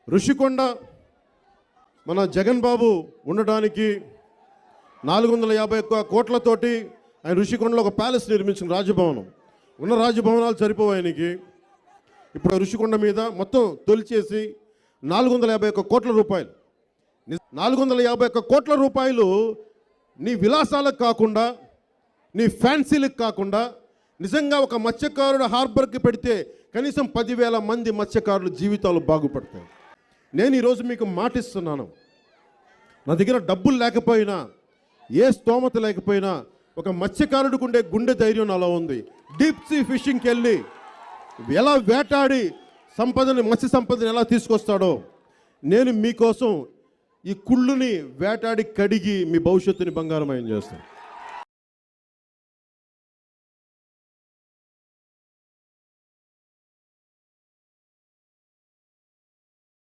ఋషికొండ మన జగన్ బాబు ఉండడానికి 451 కోట్లతోటి ఆయన ఋషికొండలో ఒక ప్యాలెస్ నిర్మించిన రాజభవనం. ఉన్న రాజభవనాలు సరిపోవు ఆయనకి. ఇప్పుడు ఋషికొండ మీద మొత్తం తొలిచేసి 451 కోట్ల రూపాయలు, 451 కోట్ల రూపాయలు నీ విలాసాలకు కాకుండా, నీ ఫ్యాన్సీలకు కాకుండా, నిజంగా ఒక మత్స్యకారుడు హార్బర్కి పెడితే కనీసం 10,000 మంది మత్స్యకారుల జీవితాలు బాగుపడతాయి. నేను ఈరోజు మీకు మాటిస్తున్నాను, నా దగ్గర డబ్బులు లేకపోయినా, ఏ స్తోమత లేకపోయినా, ఒక మత్స్యకారుడికి ఉండే గుండె ధైర్యం అలా ఉంది. డీప్ సీ ఫిషింగ్కి వెళ్ళి ఎలా వేటాడి మత్స్య సంపదని ఎలా తీసుకొస్తాడో, నేను మీకోసం ఈ కుళ్ళుని వేటాడి కడిగి మీ భవిష్యత్తుని బంగారమయం చేస్తాను.